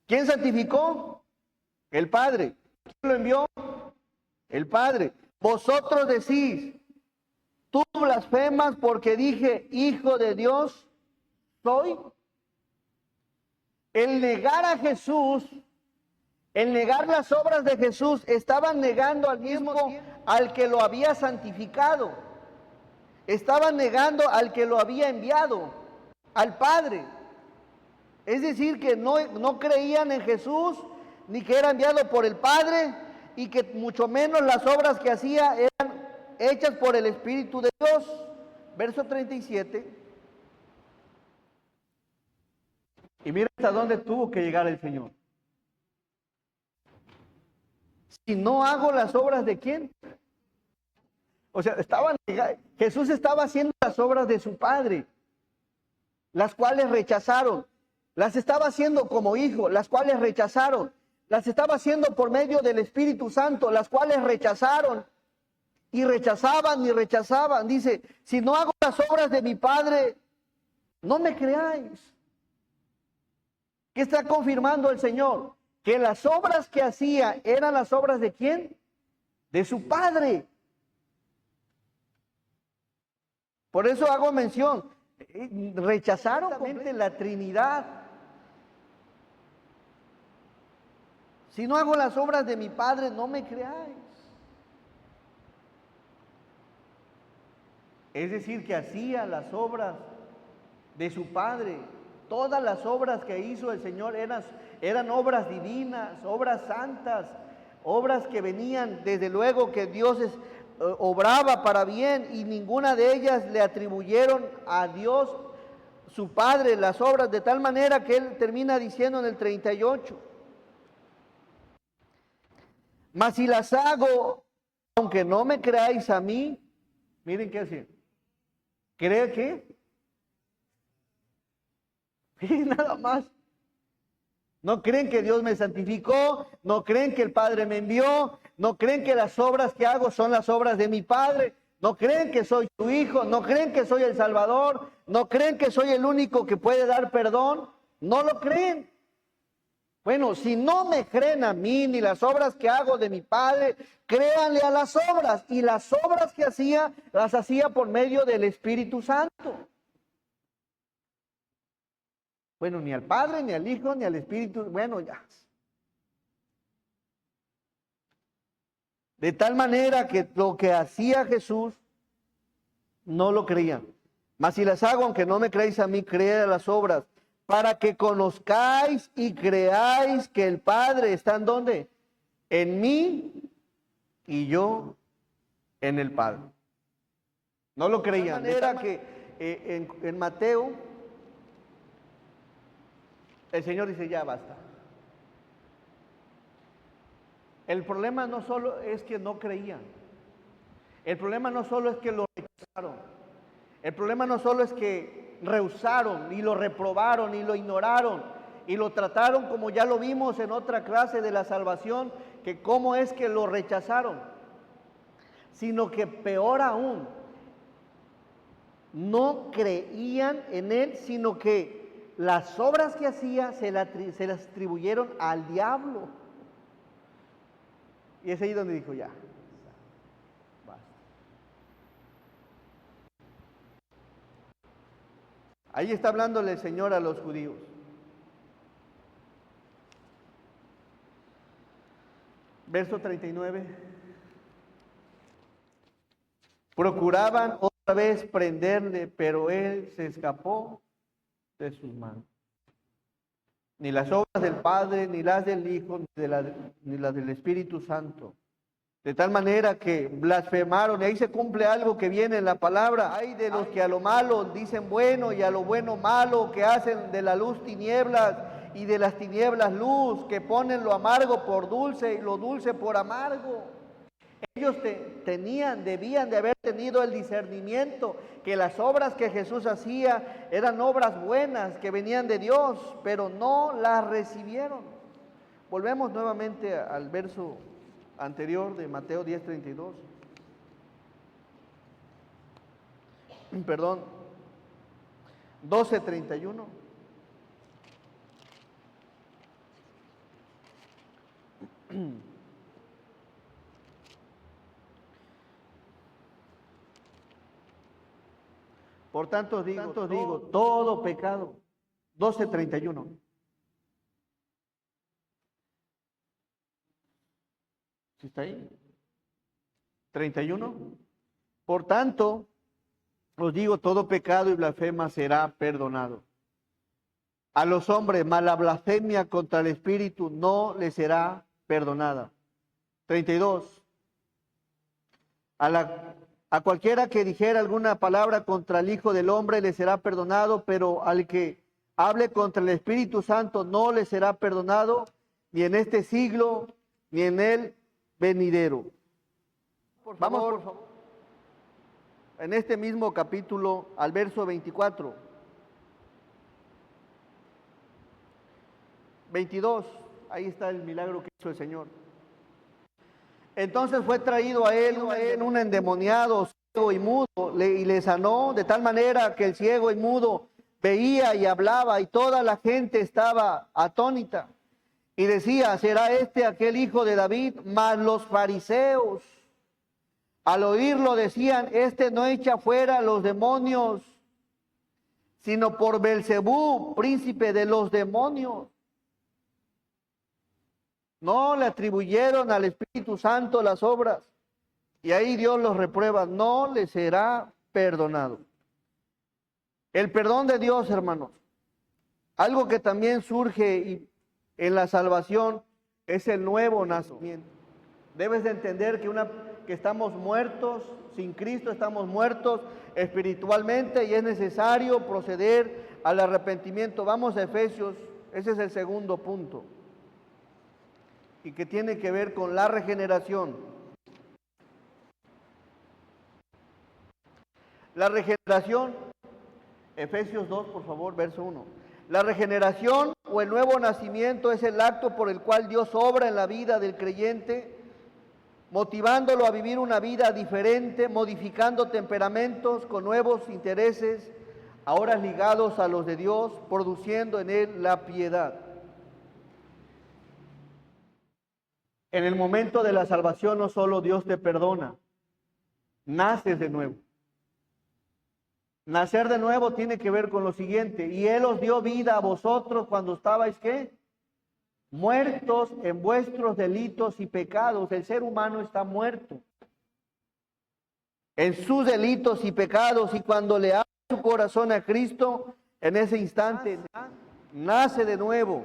¿Quién santificó? El Padre. ¿Quién lo envió? El Padre. Vosotros decís, tú blasfemas porque dije, Hijo de Dios soy. El negar a Jesús, el negar las obras de Jesús, estaban negando al mismo al que lo había santificado. Estaban negando al que lo había enviado, al Padre. Es decir, que no creían en Jesús, ni que era enviado por el Padre, y que mucho menos las obras que hacía eran hechas por el Espíritu de Dios. Verso 37. Y mira hasta dónde tuvo que llegar el Señor. Si no hago las obras de ¿quién? O sea, Jesús estaba haciendo las obras de su Padre, las cuales rechazaron. Las estaba haciendo como hijo, las cuales rechazaron. Las estaba haciendo por medio del Espíritu Santo, las cuales rechazaron. Y rechazaban y rechazaban. Dice, si no hago las obras de mi Padre, no me creáis. ¿Qué está confirmando el Señor? Que las obras que hacía eran las obras de ¿quién? De su Padre. Por eso hago mención. Rechazaron completamente la Trinidad. Si no hago las obras de mi Padre, no me creáis. Es decir, que hacía las obras de su Padre. Todas las obras que hizo el Señor eran obras divinas, obras santas, obras que venían, desde luego que Dios obraba para bien, y ninguna de ellas le atribuyeron a Dios, su Padre, las obras, de tal manera que Él termina diciendo en el 38, mas si las hago, aunque no me creáis a mí, miren qué hace, ¿cree qué? Y nada más. No creen que Dios me santificó, no creen que el Padre me envió, no creen que las obras que hago son las obras de mi Padre, no creen que soy su hijo, no creen que soy el Salvador, no creen que soy el único que puede dar perdón, no lo creen. Bueno, si no me creen a mí ni las obras que hago de mi Padre, créanle a las obras, y las obras que hacía, las hacía por medio del Espíritu Santo. Bueno, ni al Padre, ni al Hijo, ni al Espíritu. Bueno, ya. De tal manera que lo que hacía Jesús no lo creían. Mas si las hago, aunque no me creéis a mí, creed a las obras, para que conozcáis y creáis que el Padre está en ¿dónde? En mí y yo en el Padre. No lo creían. De manera que en Mateo, el Señor dice, ya basta. El problema no solo es que no creían. El problema no solo es que lo rechazaron. El problema no solo es que rehusaron y lo reprobaron y lo ignoraron y lo trataron como ya lo vimos en otra clase de la salvación, que cómo es que lo rechazaron, sino que peor aún, no creían en él, sino que las obras que hacía se las atribuyeron al diablo. Y es ahí donde dijo, ya, basta. Ahí está hablándole el Señor a los judíos. Verso 39. Procuraban otra vez prenderle, pero él se escapó de sus manos. Ni las obras del Padre, ni las del Hijo, ni las del Espíritu Santo. De tal manera que blasfemaron, y ahí se cumple algo que viene en la palabra. Hay de los que a lo malo dicen bueno y a lo bueno malo, que hacen de la luz tinieblas y de las tinieblas luz, que ponen lo amargo por dulce y lo dulce por amargo. Ellos debían de haber tenido el discernimiento que las obras que Jesús hacía eran obras buenas que venían de Dios, pero no las recibieron. Volvemos nuevamente al verso anterior de Mateo 10:32. Perdón, 12:31. Por tanto digo, todo pecado. 12:31. ¿Sí está ahí? 31. Por tanto, os digo, todo pecado y blasfema será perdonado a los hombres, mas la blasfemia contra el Espíritu no le será perdonada. 32. A cualquiera que dijera alguna palabra contra el Hijo del Hombre le será perdonado, pero al que hable contra el Espíritu Santo no le será perdonado, ni en este siglo, ni en el venidero. Vamos, por favor. En este mismo capítulo, al verso 24. 22, ahí está el milagro que hizo el Señor. Entonces fue traído a él un endemoniado, ciego y mudo, y le sanó de tal manera que el ciego y mudo veía y hablaba, y toda la gente estaba atónita. Y decía, ¿será este aquel hijo de David? Mas los fariseos, al oírlo, decían, este no echa fuera los demonios, sino por Belcebú, príncipe de los demonios. No le atribuyeron al Espíritu Santo las obras, y ahí Dios los reprueba, no le será perdonado. El perdón de Dios, hermanos, algo que también surge en la salvación es el nuevo nacimiento. Debes de entender que estamos muertos, sin Cristo estamos muertos espiritualmente y es necesario proceder al arrepentimiento. Vamos a Efesios, ese es el segundo punto, y que tiene que ver con la regeneración. La regeneración, Efesios 2, por favor, verso 1. La regeneración o el nuevo nacimiento es el acto por el cual Dios obra en la vida del creyente, motivándolo a vivir una vida diferente, modificando temperamentos con nuevos intereses, ahora ligados a los de Dios, produciendo en él la piedad. En el momento de la salvación no solo Dios te perdona, naces de nuevo. Nacer de nuevo tiene que ver con lo siguiente. Y Él os dio vida a vosotros cuando estabais, ¿qué? Muertos en vuestros delitos y pecados. El ser humano está muerto en sus delitos y pecados. Y cuando le abre su corazón a Cristo, en ese instante nace de nuevo.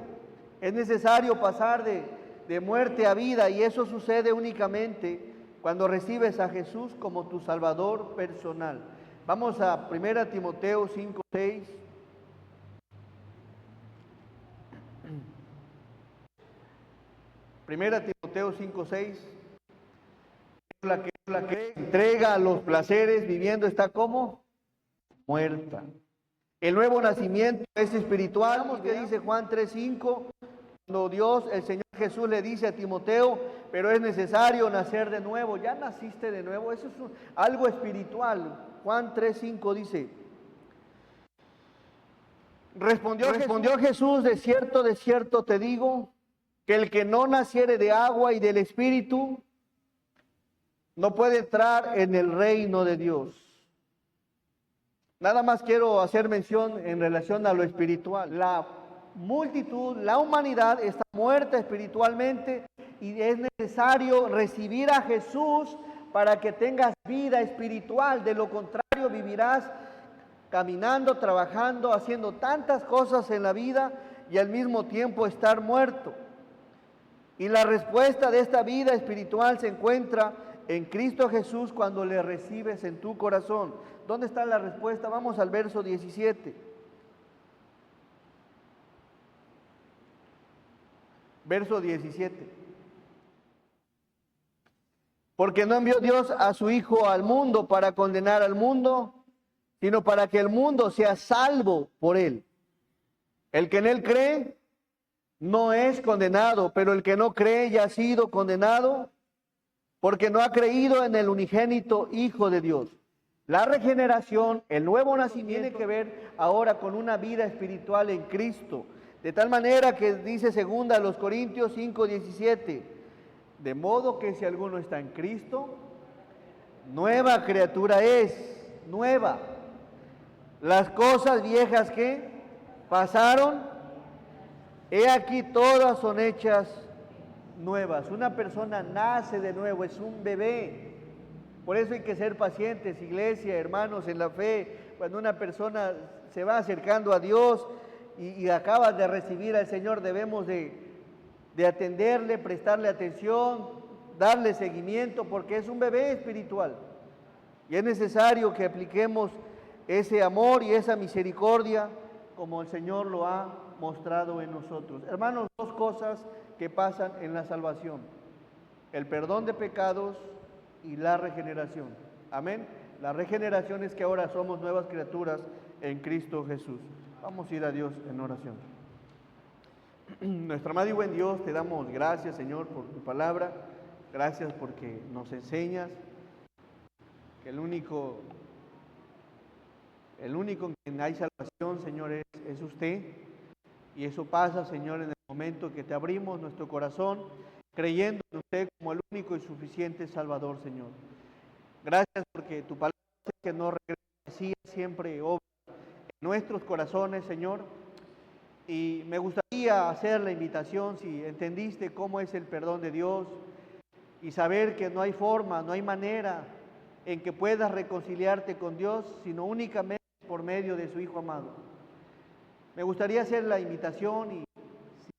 Es necesario pasar de muerte a vida, y eso sucede únicamente cuando recibes a Jesús como tu Salvador personal. Vamos a 1 Timoteo 5:6. Primera Timoteo 5:6. La que entrega a los placeres viviendo está como muerta. El nuevo nacimiento es espiritual. Vamos que dice Juan 3:5. Cuando Dios, el Señor Jesús le dice a Timoteo, pero es necesario nacer de nuevo. Ya naciste de nuevo, eso es algo espiritual. Juan 3:5 dice, respondió Jesús, de cierto te digo, que el que no naciere de agua y del Espíritu, no puede entrar en el reino de Dios. Nada más quiero hacer mención en relación a lo espiritual. La multitud, la humanidad está muerta espiritualmente y es necesario recibir a Jesús para que tengas vida espiritual. De lo contrario, vivirás caminando, trabajando, haciendo tantas cosas en la vida y al mismo tiempo estar muerto. Y la respuesta de esta vida espiritual se encuentra en Cristo Jesús cuando le recibes en tu corazón. ¿Dónde está la respuesta? Vamos al verso 17. Verso 17. Porque no envió Dios a su Hijo al mundo para condenar al mundo, sino para que el mundo sea salvo por él. El que en él cree no es condenado, pero el que no cree ya ha sido condenado porque no ha creído en el unigénito Hijo de Dios. La regeneración, el nuevo nacimiento, tiene que ver ahora con una vida espiritual en Cristo. De tal manera que dice segunda a los Corintios 5:17, de modo que si alguno está en Cristo, nueva criatura es, nueva. Las cosas viejas que pasaron, he aquí todas son hechas nuevas. Una persona nace de nuevo, es un bebé. Por eso hay que ser pacientes, iglesia, hermanos en la fe. Cuando una persona se va acercando a Dios y acaba de recibir al Señor, debemos de atenderle, prestarle atención, darle seguimiento, porque es un bebé espiritual. Y es necesario que apliquemos ese amor y esa misericordia como el Señor lo ha mostrado en nosotros. Hermanos, dos cosas que pasan en la salvación: el perdón de pecados y la regeneración. Amén. La regeneración es que ahora somos nuevas criaturas en Cristo Jesús. Vamos a ir a Dios en oración. Nuestro amado y buen Dios, te damos gracias, Señor, por tu palabra. Gracias porque nos enseñas que el único en quien hay salvación, Señor, es usted. Y eso pasa, Señor, en el momento que te abrimos nuestro corazón, creyendo en usted como el único y suficiente Salvador, Señor. Gracias porque tu palabra es que no regresa, siempre obra en nuestros corazones, Señor. Y me gustaría hacer la invitación, si entendiste cómo es el perdón de Dios, y saber que no hay forma, no hay manera en que puedas reconciliarte con Dios, sino únicamente por medio de su Hijo amado. Me gustaría hacer la invitación, y si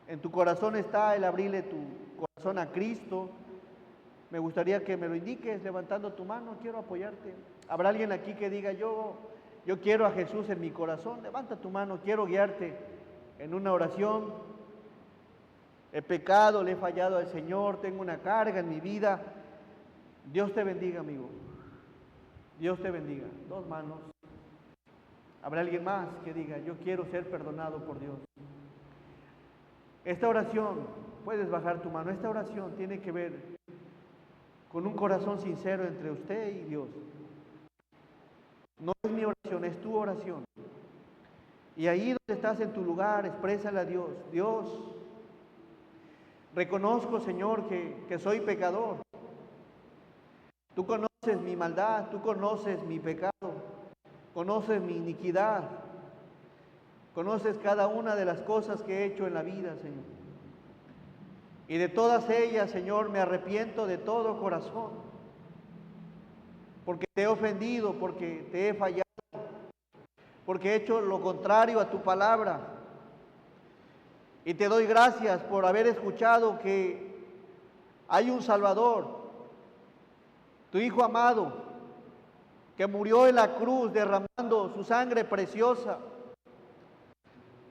en tu corazón está el abrirle tu corazón a Cristo, me gustaría que me lo indiques levantando tu mano. Quiero apoyarte. ¿Habrá alguien aquí que diga, yo quiero a Jesús en mi corazón? Levanta tu mano, quiero guiarte en una oración. He pecado, le he fallado al Señor, tengo una carga en mi vida. Dios te bendiga, amigo. Dios te bendiga. Dos manos. ¿Habrá alguien más que diga, yo quiero ser perdonado por Dios? Esta oración, puedes bajar tu mano, esta oración tiene que ver con un corazón sincero entre usted y Dios. No es mi oración, es tu oración. Y ahí donde estás en tu lugar, exprésale a Dios. Dios, reconozco, Señor, que soy pecador. Tú conoces mi maldad, tú conoces mi pecado. Conoces mi iniquidad. Conoces cada una de las cosas que he hecho en la vida, Señor. Y de todas ellas, Señor, me arrepiento de todo corazón. Porque te he ofendido, porque te he fallado, porque he hecho lo contrario a tu palabra. Y te doy gracias por haber escuchado que hay un Salvador, tu Hijo amado, que murió en la cruz derramando su sangre preciosa,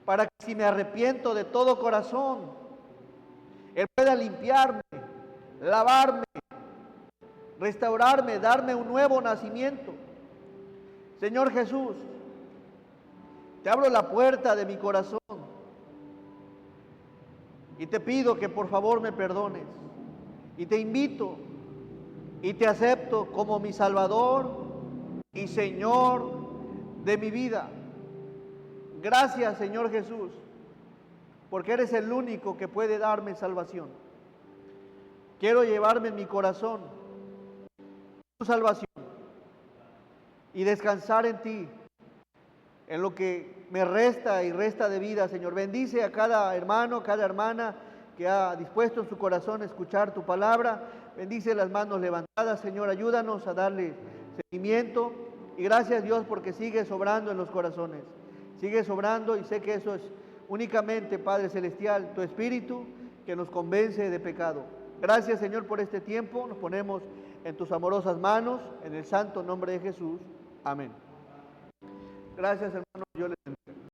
para que si me arrepiento de todo corazón, Él pueda limpiarme, lavarme, restaurarme, darme un nuevo nacimiento. Señor Jesús, te abro la puerta de mi corazón y te pido que por favor me perdones. Y te invito y te acepto como mi Salvador y Señor de mi vida. Gracias, Señor Jesús, porque eres el único que puede darme salvación. Quiero llevarme en mi corazón tu salvación y descansar en ti, en lo que me resta y resta de vida, Señor. Bendice a cada hermano, cada hermana que ha dispuesto en su corazón a escuchar tu palabra. Bendice las manos levantadas, Señor. Ayúdanos a darle seguimiento. Y gracias, Dios, porque sigue sobrando en los corazones. Sigue sobrando, y sé que eso es únicamente, Padre Celestial, tu Espíritu que nos convence de pecado. Gracias, Señor, por este tiempo. Nos ponemos en tus amorosas manos, en el santo nombre de Jesús. Amén. Gracias, hermanos. Yo les bendiga.